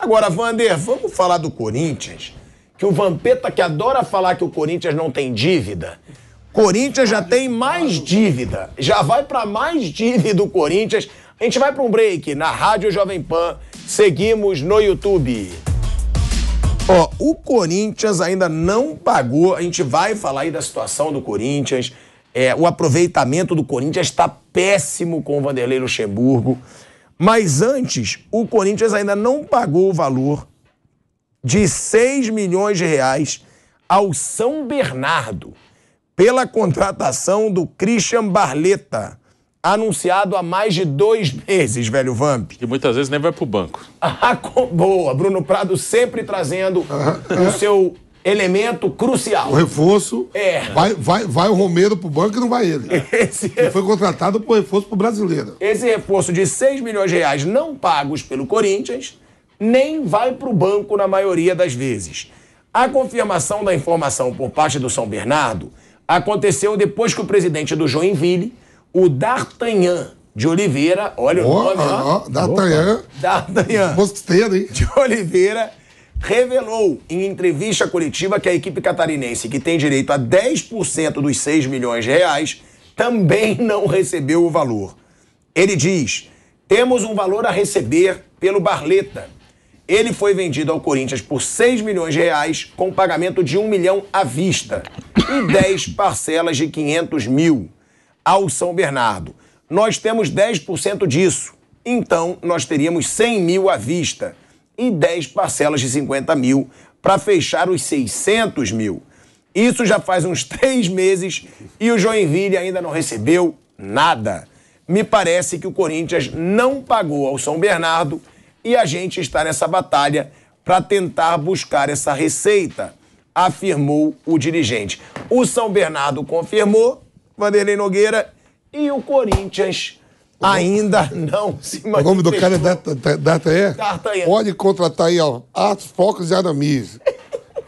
Agora, Vander, vamos falar do Corinthians, que o Vampeta, que adora falar que o Corinthians não tem dívida, Corinthians já tem mais dívida, já vai para mais dívida o Corinthians. A gente vai para um break na Rádio Jovem Pan, seguimos no YouTube. Ó, o Corinthians ainda não pagou, a gente vai falar aí da situação do Corinthians, o aproveitamento do Corinthians está péssimo com o Vanderlei Luxemburgo, mas antes, o Corinthians ainda não pagou o valor de 6 milhões de reais ao São Bernardo pela contratação do Christian Barletta, anunciado há mais de 2 meses, velho Vamp. Que muitas vezes nem vai pro banco. Boa, Bruno Prado sempre trazendo o seu elemento crucial. O reforço, vai o Romero pro banco e não vai ele. Ele foi contratado por reforço pro brasileiro. Esse reforço de 6 milhões de reais não pagos pelo Corinthians, nem vai pro banco na maioria das vezes. A confirmação da informação por parte do São Bernardo aconteceu depois que o presidente do Joinville, o D'Artagnan de Oliveira, olha o nome, ó. D'Artagnan Mosteiro, hein? de Oliveira, revelou em entrevista coletiva que a equipe catarinense, que tem direito a 10% dos 6 milhões de reais, também não recebeu o valor. Ele diz: temos um valor a receber pelo Barletta. Ele foi vendido ao Corinthians por 6 milhões de reais, com pagamento de 1 milhão à vista e 10 parcelas de 500 mil ao São Bernardo. Nós temos 10% disso, então nós teríamos 100 mil à vista e 10 parcelas de 50 mil para fechar os 600 mil. Isso já faz uns 3 meses e o Joinville ainda não recebeu nada. Me parece que o Corinthians não pagou ao São Bernardo e a gente está nessa batalha para tentar buscar essa receita, afirmou o dirigente. O São Bernardo confirmou, Vanderlei Nogueira, e o Corinthians ainda não se manifestou. O nome do cara é D'Artagnan? Pode contratar aí, ó, Atos, Focos e Aramis.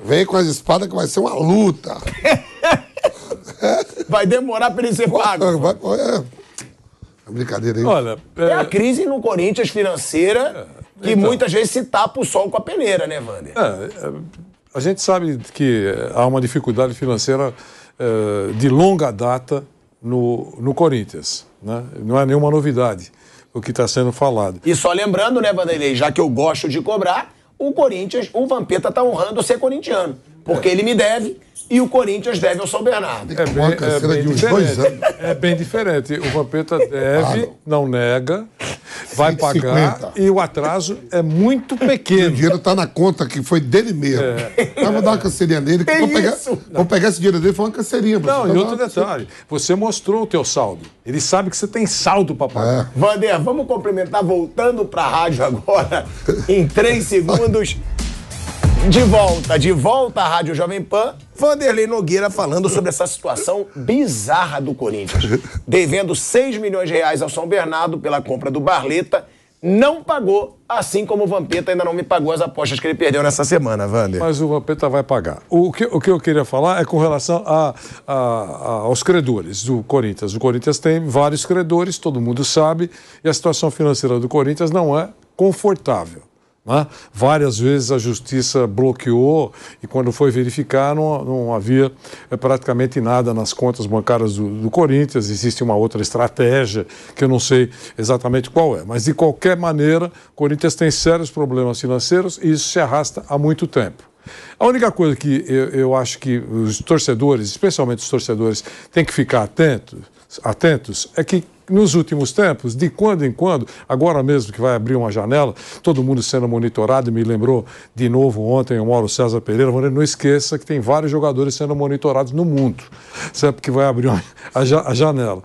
Vem com as espadas que vai ser uma luta. Vai demorar para ele ser pago. É brincadeira aí. Olha, é a crise no Corinthians financeira que então, muitas vezes se tapa o sol com a peneira, né, Vander? A gente sabe que há uma dificuldade financeira de longa data no Corinthians, né? Não é nenhuma novidade o que está sendo falado. E só lembrando, né, Vanderlei, já que eu gosto de cobrar, o Corinthians, o Vampeta está honrando ser corintiano, porque ele me deve e o Corinthians deve ao São Bernardo. É bem diferente. O Vampeta deve, não nega, vai pagar e o atraso é muito pequeno. O dinheiro está na conta que foi dele mesmo. Vou dar uma canseirinha nele. Vou pegar esse dinheiro dele e fazer uma canseirinha. Não, e outro detalhe. Você mostrou o teu saldo. Ele sabe que você tem saldo para pagar. Vander, vamos complementar voltando para a rádio agora em 3 segundos. De volta à Rádio Jovem Pan, Vanderlei Nogueira falando sobre essa situação bizarra do Corinthians. Devendo 6 milhões de reais ao São Bernardo pela compra do Barletta, não pagou, assim como o Vampeta ainda não me pagou as apostas que ele perdeu nessa semana, Vander. Mas o Vampeta vai pagar. O que eu queria falar é com relação aos credores do Corinthians. O Corinthians tem vários credores, todo mundo sabe, e a situação financeira do Corinthians não é confortável. Várias vezes a justiça bloqueou e quando foi verificar não havia praticamente nada nas contas bancárias do Corinthians. Existe uma outra estratégia que eu não sei exatamente qual é, mas de qualquer maneira o Corinthians tem sérios problemas financeiros e isso se arrasta há muito tempo. A única coisa que eu acho que os torcedores, especialmente os torcedores, têm que ficar atentos é que nos últimos tempos, de quando em quando, agora mesmo que vai abrir uma janela, todo mundo sendo monitorado, e me lembrou de novo ontem o Mauro César Pereira, não esqueça que tem vários jogadores sendo monitorados no mundo, sempre que vai abrir a janela.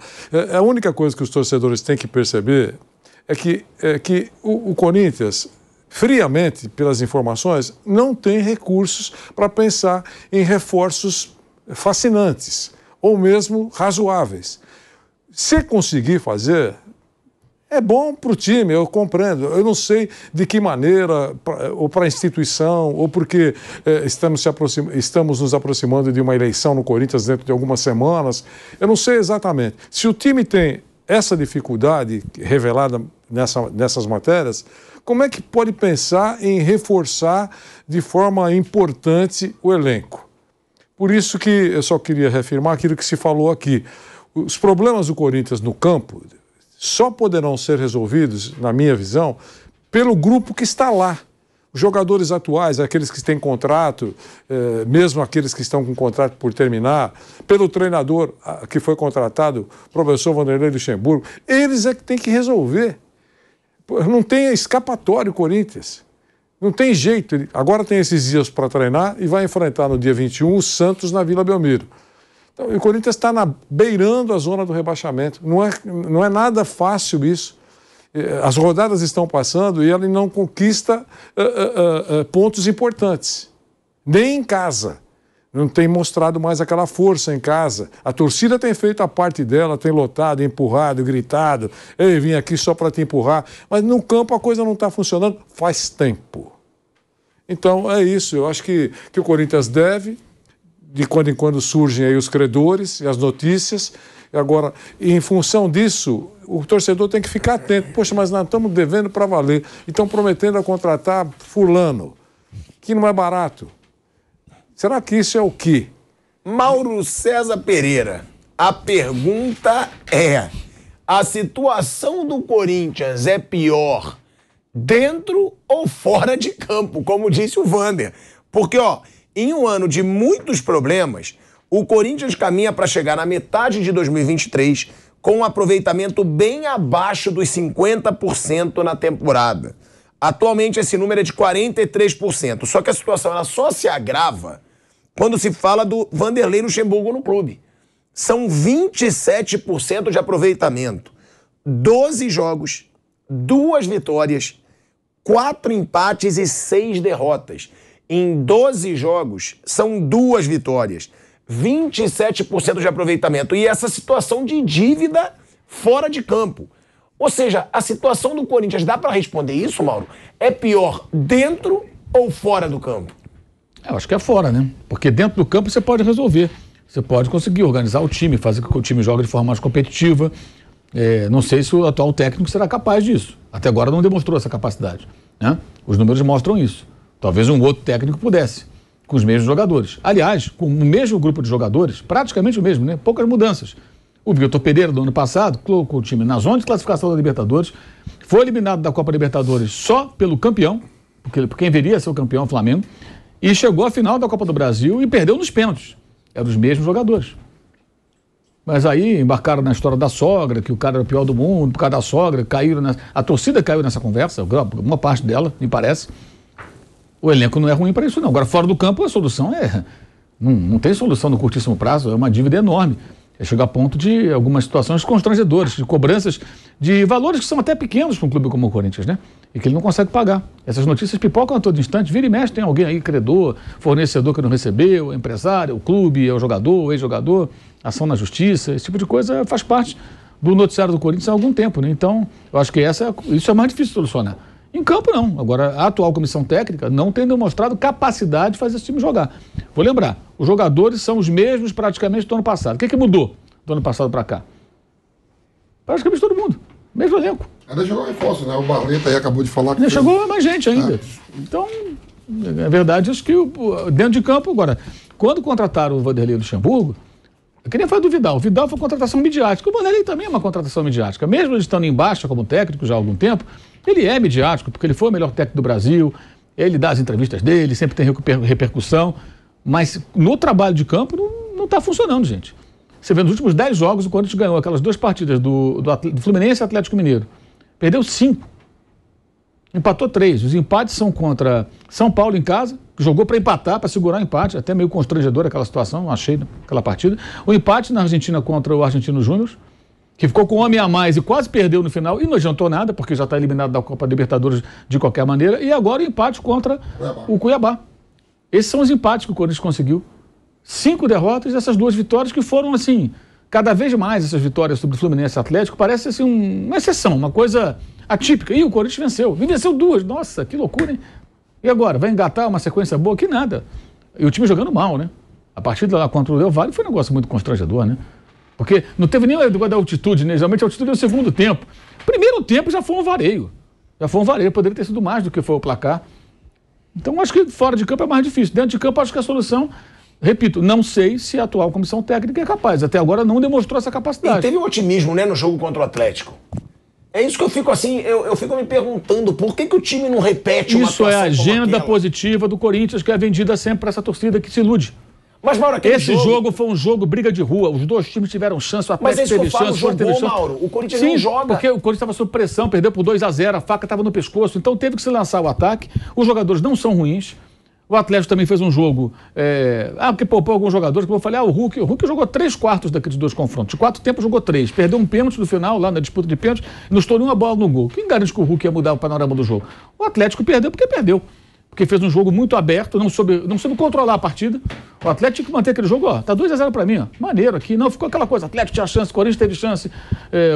A única coisa que os torcedores têm que perceber é que o Corinthians, friamente, pelas informações, não tem recursos para pensar em reforços fascinantes ou mesmo razoáveis. Se conseguir fazer, é bom para o time, eu compreendo. Eu não sei de que maneira, ou para a instituição, ou porque estamos nos aproximando de uma eleição no Corinthians dentro de algumas semanas. Eu não sei exatamente. Se o time tem essa dificuldade revelada nessas matérias, como é que pode pensar em reforçar de forma importante o elenco? Por isso que eu só queria reafirmar aquilo que se falou aqui. Os problemas do Corinthians no campo só poderão ser resolvidos, na minha visão, pelo grupo que está lá. Os jogadores atuais, aqueles que têm contrato, mesmo aqueles que estão com contrato por terminar, pelo treinador que foi contratado, o professor Vanderlei Luxemburgo, eles é que têm que resolver. Não tem escapatório o Corinthians. Não tem jeito. Agora tem esses dias para treinar e vai enfrentar no dia 21 o Santos na Vila Belmiro. Então, o Corinthians está beirando a zona do rebaixamento. Não é nada fácil isso. As rodadas estão passando e ele não conquista pontos importantes. Nem em casa. Não tem mostrado mais aquela força em casa. A torcida tem feito a parte dela, tem lotado, empurrado, gritado. Ei, vim aqui só para te empurrar. Mas no campo a coisa não está funcionando faz tempo. Então é isso. Eu acho que o Corinthians deve, de quando em quando surgem aí os credores e as notícias. E agora, em função disso, o torcedor tem que ficar atento. Poxa, mas nós estamos devendo para valer. E estão prometendo a contratar fulano, que não é barato. Será que isso é o quê? Mauro César Pereira, a pergunta é: a situação do Corinthians é pior dentro ou fora de campo, como disse o Vander? Porque, em um ano de muitos problemas, o Corinthians caminha para chegar na metade de 2023 com um aproveitamento bem abaixo dos 50% na temporada. Atualmente esse número é de 43%, só que a situação ela só se agrava quando se fala do Vanderlei Luxemburgo no clube. São 27% de aproveitamento. 12 jogos, 2 vitórias, 4 empates e 6 derrotas. Em 12 jogos, são 2 vitórias, 27% de aproveitamento. E essa situação de dívida fora de campo. Ou seja, a situação do Corinthians, dá para responder isso, Mauro? É pior dentro ou fora do campo? Eu acho que é fora, né? Porque dentro do campo você pode resolver. Você pode conseguir organizar o time, fazer com que o time jogue de forma mais competitiva. Não sei se o atual técnico será capaz disso. Até agora não demonstrou essa capacidade, né? Os números mostram isso. Talvez um outro técnico pudesse, com os mesmos jogadores. Aliás, com o mesmo grupo de jogadores, praticamente o mesmo, né? Poucas mudanças. O Vitor Pereira, do ano passado, colocou o time na zona de classificação da Libertadores, foi eliminado da Copa Libertadores só pelo campeão, porque quem viria a ser o campeão, o Flamengo, e chegou à final da Copa do Brasil e perdeu nos pênaltis. Eram os mesmos jogadores. Mas aí embarcaram na história da sogra, que o cara era o pior do mundo, por causa da sogra, a torcida caiu nessa conversa, uma parte dela, me parece. O elenco não é ruim para isso, não. Agora, fora do campo, a solução não tem solução no curtíssimo prazo, é uma dívida enorme. Chega a ponto de algumas situações constrangedoras, de cobranças de valores que são até pequenos para um clube como o Corinthians, né? E que ele não consegue pagar. Essas notícias pipocam a todo instante, vira e mexe, tem alguém aí, credor, fornecedor que não recebeu, empresário, o clube, o jogador, o ex-jogador, ação na justiça, esse tipo de coisa faz parte do noticiário do Corinthians há algum tempo, né? Então, eu acho que isso é mais difícil de solucionar. Em campo, não. Agora, a atual comissão técnica não tem demonstrado capacidade de fazer esse time jogar. Vou lembrar, os jogadores são os mesmos praticamente do ano passado. O que mudou do ano passado para cá? Praticamente todo mundo. Mesmo elenco. Ainda chegou reforço, né? O Barreto aí acabou de falar que... Ainda chegou mais gente ainda. Então, é verdade, acho que dentro de campo, agora, quando contrataram o Vanderlei Luxemburgo, eu queria falar do Vidal. O Vidal foi uma contratação midiática. O Vanderlei também é uma contratação midiática. Mesmo ele estando em baixa como técnico já há algum tempo, ele é midiático, porque ele foi o melhor técnico do Brasil, ele dá as entrevistas dele, sempre tem repercussão, mas no trabalho de campo não está funcionando, gente. Você vê nos últimos 10 jogos, o Corinthians ganhou aquelas 2 partidas do Fluminense e Atlético Mineiro. Perdeu 5. Empatou 3. Os empates são contra São Paulo em casa, que jogou para empatar, para segurar o empate, até meio constrangedor aquela situação, achei, aquela partida. O empate na Argentina contra o Argentino Júnior, que ficou com um homem a mais e quase perdeu no final, e não adiantou nada, porque já está eliminado da Copa Libertadores de qualquer maneira, e agora o empate contra o Cuiabá. Esses são os empates que o Corinthians conseguiu. 5 derrotas e essas 2 vitórias que foram, assim, cada vez mais essas vitórias sobre o Fluminense e Atlético, parece assim uma exceção, uma coisa atípica. E o Corinthians venceu. E venceu 2. Nossa, que loucura, hein? E agora? Vai engatar uma sequência boa? Que nada. E o time jogando mal, né? A partida lá contra o Del Valle foi um negócio muito constrangedor, né? Porque não teve nem o da altitude, né? Geralmente a altitude é o segundo tempo. Primeiro tempo já foi um vareio. Poderia ter sido mais do que foi o placar. Então acho que fora de campo é mais difícil. Dentro de campo acho que a solução, repito, não sei se a atual comissão técnica é capaz. Até agora não demonstrou essa capacidade. E teve um otimismo, né, no jogo contra o Atlético. É isso que eu fico assim, eu fico me perguntando, por que o time não repete uma atuação? Isso é a agenda positiva do Corinthians, que é vendida sempre para essa torcida que se ilude. Mas, Mauro, esse jogo foi um jogo briga de rua. Os dois times tiveram chance, o Atlético teve chance, jogou, Mauro. O Corinthians não joga. Porque o Corinthians estava sob pressão, perdeu por 2-0, a faca estava no pescoço, então teve que se lançar o ataque. Os jogadores não são ruins. O Atlético também fez um jogo... porque poupou alguns jogadores, como eu falei, o Hulk jogou 3/4 daqueles dois confrontos. De 4 tempos jogou 3. Perdeu um pênalti no final, lá na disputa de pênalti, e não estourou uma bola no gol. Quem garante que o Hulk ia mudar o panorama do jogo? O Atlético perdeu porque perdeu. Porque fez um jogo muito aberto, não soube controlar a partida. O Atlético tinha que manter aquele jogo, tá 2-0 pra mim, maneiro aqui. Não, ficou aquela coisa, o Atlético tinha chance, o Corinthians teve chance.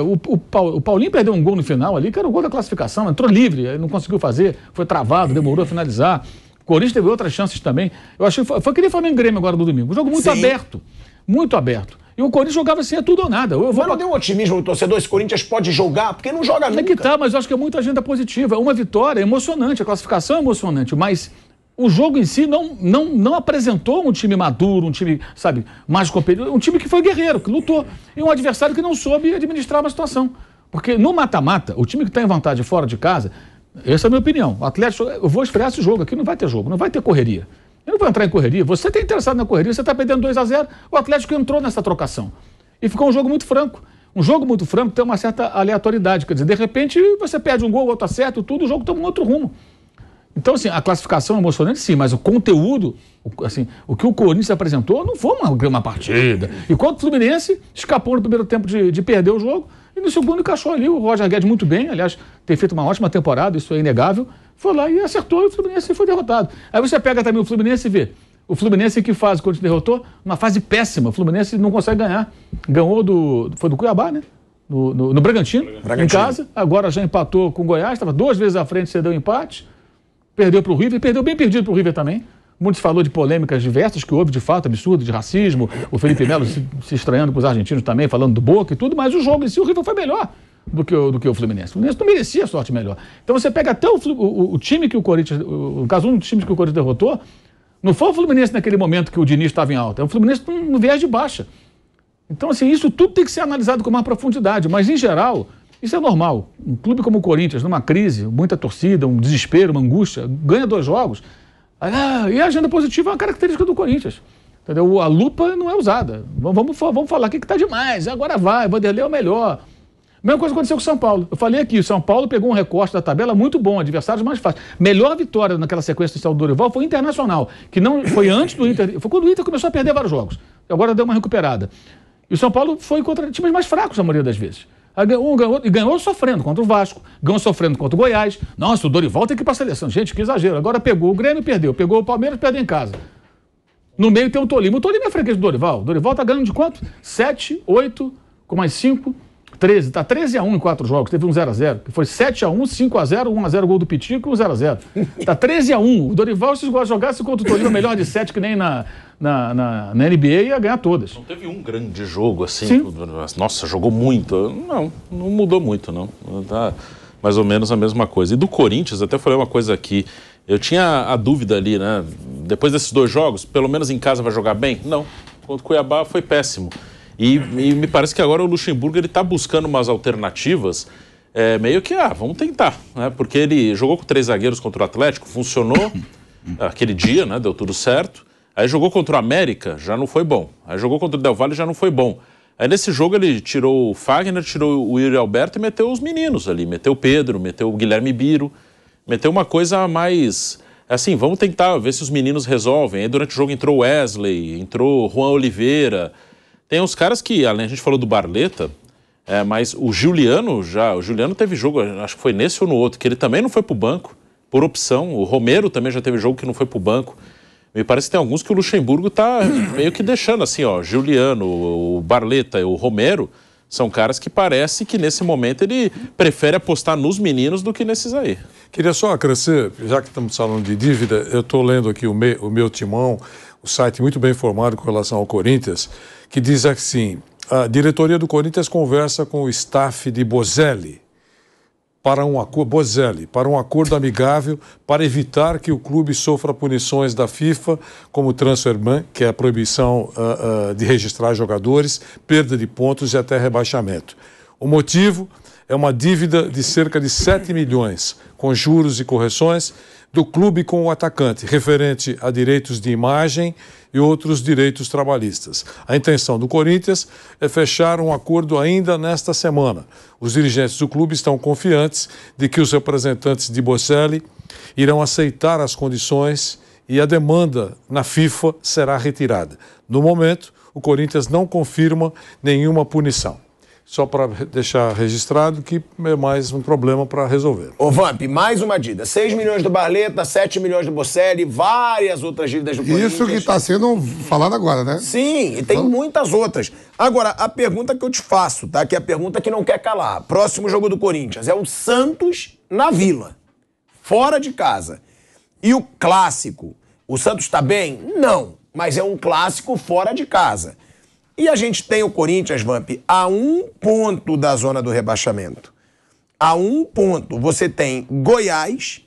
O Paulinho perdeu um gol no final ali, que era o gol da classificação, entrou livre, não conseguiu fazer, foi travado, demorou a finalizar. O Corinthians teve outras chances também. Eu achei foi que nem Flamengo e Grêmio agora no domingo. Um jogo muito aberto, muito aberto. E o Corinthians jogava assim, é tudo ou nada. Mas não deu um otimismo no torcedor, esse Corinthians pode jogar, porque não joga nunca. É que tá, mas eu acho que é muita agenda positiva. Uma vitória é emocionante, a classificação é emocionante, mas o jogo em si não apresentou um time maduro, um time, sabe, mais competitivo, um time que foi guerreiro, que lutou, e um adversário que não soube administrar uma situação. Porque no mata-mata, o time que está em vantagem fora de casa, essa é a minha opinião. O Atlético, eu vou estrear esse jogo aqui, não vai ter jogo, não vai ter correria. Eu não vou entrar em correria. Você está interessado na correria, você está perdendo 2-0, o Atlético entrou nessa trocação. E ficou um jogo muito franco. Um jogo muito franco tem uma certa aleatoriedade. Quer dizer, de repente, você perde um gol, o outro acerta, tudo, o jogo toma um outro rumo. Então, assim, a classificação é emocionante, sim, mas o conteúdo, assim, o que o Corinthians apresentou não foi uma partida. Enquanto o Fluminense escapou no primeiro tempo de perder o jogo, e no segundo encaixou ali o Roger Guedes muito bem, aliás, tem feito uma ótima temporada, isso é inegável, foi lá e acertou e o Fluminense foi derrotado. Aí você pega também o Fluminense e vê. O Fluminense, que fase, quando derrotou, uma fase péssima. O Fluminense não consegue ganhar. Ganhou foi do Cuiabá, né? No Bragantino, em casa. Agora já empatou com o Goiás, estava 2 vezes à frente, cedeu empate. Perdeu para o River, perdeu bem perdido para o River também. Muitos falou de polêmicas diversas que houve, de fato, absurdo, de racismo. O Felipe Melo se estranhando com os argentinos também, falando do Boca e tudo, mas o jogo em si, o River foi melhor do que o Fluminense. O Fluminense não merecia sorte melhor. Então você pega até o time que o Corinthians, no caso, um dos times que o Corinthians derrotou, não foi o Fluminense naquele momento que o Diniz estava em alta, é o Fluminense no viés de baixa. Então, assim, isso tudo tem que ser analisado com mais profundidade, mas, em geral, isso é normal. Um clube como o Corinthians, numa crise, muita torcida, um desespero, uma angústia, ganha 2 jogos. E a agenda positiva é uma característica do Corinthians. Entendeu? A lupa não é usada. Vamos falar aqui que está demais, agora vai, Vanderlei é o melhor. Mesma coisa aconteceu com o São Paulo. Eu falei aqui, o São Paulo pegou um recorte da tabela muito bom, adversários mais fáceis. Melhor vitória naquela sequência do Dorival foi o Internacional, que não foi antes do Inter, foi quando o Inter começou a perder vários jogos. Agora deu uma recuperada. E o São Paulo foi contra times mais fracos, a maioria das vezes. Ganhou sofrendo contra o Vasco, ganhou sofrendo contra o Goiás. Nossa, o Dorival tem que ir para a seleção. Gente, que exagero. Agora pegou o Grêmio e perdeu. Pegou o Palmeiras e perdeu em casa. No meio tem o Tolima. O Tolima é freguês do Dorival. O Dorival está ganhando de quanto? 7, 8, com mais 5, 13. Está 13-1 em 4 jogos. Teve um 0-0. Que foi 7-1, 5-0, 1-0 gol do Pitico e um 0-0. Está 13-1. O Dorival, se jogasse contra o Tolima melhor de 7, que nem na NBA, ia ganhar todas. Não teve um grande jogo assim? Sim. Nossa, jogou muito. Não mudou muito, não. Tá mais ou menos a mesma coisa. E do Corinthians, até falei uma coisa aqui. Eu tinha a dúvida ali, né? Depois desses 2 jogos, pelo menos em casa vai jogar bem? Não. Contra o Cuiabá foi péssimo. E me parece que agora o Luxemburgo ele está buscando umas alternativas, meio que, vamos tentar, né? Porque ele jogou com 3 zagueiros contra o Atlético, funcionou aquele dia, né? Deu tudo certo. Aí jogou contra o América, já não foi bom. Aí jogou contra o Del Valle, já não foi bom. Aí nesse jogo ele tirou o Fagner, tirou o Yuri Alberto e meteu os meninos ali. Meteu o Pedro, meteu o Guilherme Biro. Meteu uma coisa mais... Assim, vamos tentar ver se os meninos resolvem. Aí durante o jogo entrou o Wesley, entrou o Juan Oliveira. Tem uns caras que, além, a gente falou do Barleta, mas o Juliano teve jogo, acho que foi nesse ou no outro, que ele também não foi pro banco, por opção. O Romero também já teve jogo que não foi pro banco. Me parece que tem alguns que o Luxemburgo tá meio que deixando assim, ó, Juliano, o Barleta e o Romero são caras que parece que nesse momento ele prefere apostar nos meninos do que nesses aí. Queria só acrescer, já que estamos falando de dívida, eu estou lendo aqui o meu timão, o site muito bem informado com relação ao Corinthians, que diz assim, A diretoria do Corinthians conversa com o staff de Bozelli para um acordo amigável para evitar que o clube sofra punições da FIFA, como transfer ban, que é a proibição de registrar jogadores, perda de pontos e até rebaixamento. O motivo é uma dívida de cerca de 7 milhões, com juros e correções, do clube com o atacante, referente a direitos de imagem e outros direitos trabalhistas. A intenção do Corinthians é fechar um acordo ainda nesta semana. Os dirigentes do clube estão confiantes de que os representantes de Bocelli irão aceitar as condições e a demanda na FIFA será retirada. No momento, o Corinthians não confirma nenhuma punição. Só para deixar registrado que é mais um problema para resolver. Ô Vamp, mais uma dívida. 6 milhões do Barleta, 7 milhões do Bocelli, várias outras dívidas do Corinthians. Isso que está sendo falado agora, né? Sim, e tem muitas outras. Agora, a pergunta que eu te faço, tá? Que é a pergunta que não quer calar. Próximo jogo do Corinthians é o Santos na Vila, fora de casa. E o clássico, o Santos está bem? Não, mas é um clássico fora de casa. E a gente tem o Corinthians, Vamp, a 1 ponto da zona do rebaixamento. A 1 ponto. Você tem Goiás,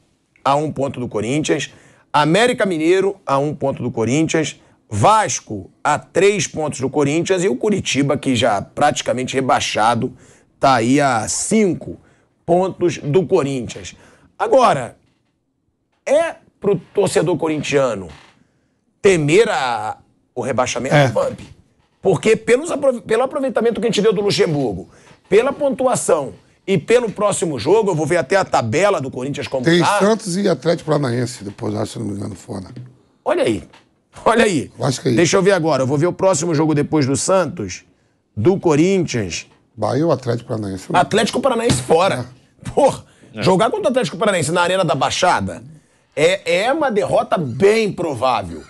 a 1 ponto do Corinthians, América Mineiro, a 1 ponto do Corinthians, Vasco, a 3 pontos do Corinthians e o Curitiba, que já praticamente rebaixado, tá aí a 5 pontos do Corinthians. Agora, é pro torcedor corintiano temer o rebaixamento, Vamp? Porque pelo aproveitamento que a gente deu do Luxemburgo, pela pontuação e pelo próximo jogo, eu vou ver até a tabela do Corinthians como tem tá. Santos e Atlético Paranaense, depois, acho, se não me engano, fora. Olha aí. Olha aí. Acho que é isso. Deixa eu ver agora. Eu vou ver o próximo jogo depois do Santos, do Corinthians. Bahia ou Atlético Paranaense? Atlético Paranaense fora. Porra, jogar contra o Atlético Paranaense na Arena da Baixada é uma derrota bem provável.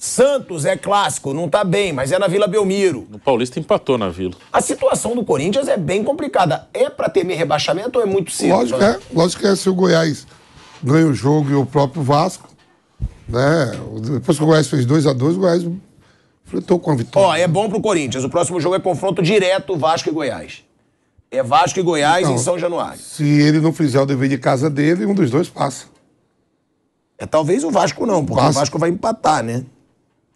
Santos é clássico, não tá bem, mas é na Vila Belmiro. O Paulista empatou na Vila. A situação do Corinthians é bem complicada. É pra temer rebaixamento ou é muito cedo? Lógico que é se o Goiás ganha o jogo e o próprio Vasco, né? Depois que o Goiás fez 2-2, o Goiás enfrentou com a vitória. Ó, é bom pro Corinthians. O próximo jogo é confronto direto Vasco e Goiás. É Vasco e Goiás em São Januário. Se ele não fizer o dever de casa dele, um dos dois passa. Talvez o Vasco não, porque o Vasco vai empatar, né?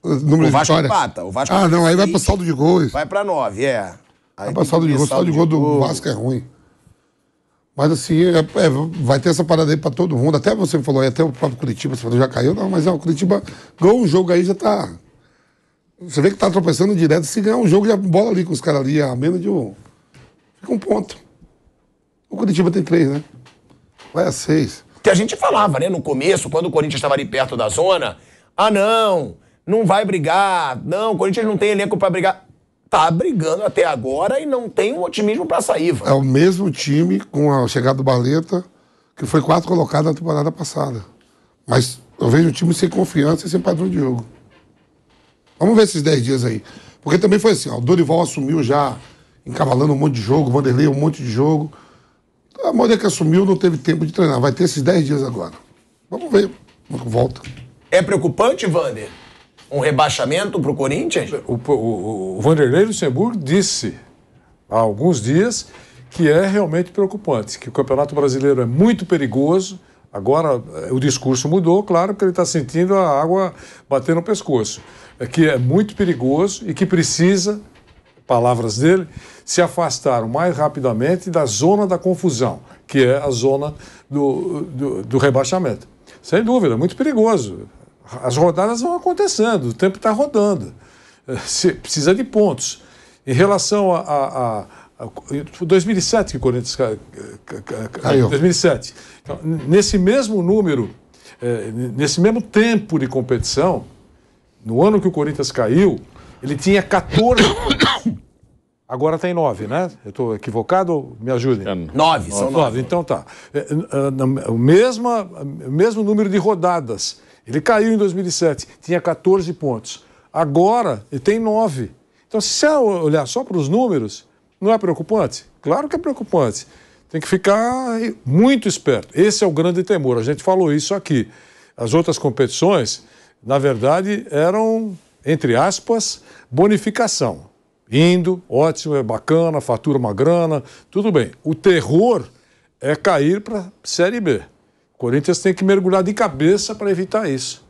O Vasco empata. O Vasco não, aí vai pro saldo de gols. Vai pra 9, Aí vai pro saldo de gols. O saldo de gol do Vasco é ruim. Mas assim, vai ter essa parada aí pra todo mundo. Até você falou aí, até o próprio Curitiba, você falou, já caiu. Não, mas o Curitiba ganhou um jogo aí, já tá... Você vê que tá tropeçando direto. Se ganhar um jogo, já bola ali com os caras ali, a menos de um... Fica 1 ponto. O Curitiba tem 3, né? Vai a 6. Que a gente falava, né, no começo, quando o Corinthians estava ali perto da zona, não vai brigar, o Corinthians não tem elenco pra brigar. Tá brigando até agora e não tem um otimismo pra sair, É o mesmo time com a chegada do Barleta, que foi 4 colocado na temporada passada. Mas eu vejo o time sem confiança e sem padrão de jogo. Vamos ver esses 10 dias aí. Porque também foi assim, o Dorival assumiu já, encavalando um monte de jogo, o Vanderlei um monte de jogo. A maioria que assumiu não teve tempo de treinar. Vai ter esses 10 dias agora. Vamos ver como volta. É preocupante, Vander? Um rebaixamento pro Corinthians? O Vanderlei Luxemburgo disse há alguns dias que é realmente preocupante, que o Campeonato Brasileiro é muito perigoso. Agora o discurso mudou, claro, porque ele está sentindo a água bater no pescoço. É que é muito perigoso e que precisa, palavras dele, se afastar o mais rapidamente da zona da confusão, que é a zona do rebaixamento. Sem dúvida, é muito perigoso. As rodadas vão acontecendo, o tempo está rodando. Precisa de pontos. Em relação a 2007, que o Corinthians caiu. 2007. Então, nesse mesmo número, nesse mesmo tempo de competição, no ano que o Corinthians caiu, ele tinha 14 pontos. Agora tem 9, né? Eu estou equivocado? Me ajudem. 9, são 9. Então tá. O mesmo número de rodadas. Ele caiu em 2007, tinha 14 pontos. Agora ele tem 9. Então, se você olhar só para os números, não é preocupante? Claro que é preocupante. Tem que ficar muito esperto. Esse é o grande temor. A gente falou isso aqui. As outras competições, na verdade, eram, entre aspas, bonificação. Indo, ótimo, é bacana, fatura uma grana, tudo bem. O terror é cair para a Série B. O Corinthians tem que mergulhar de cabeça para evitar isso.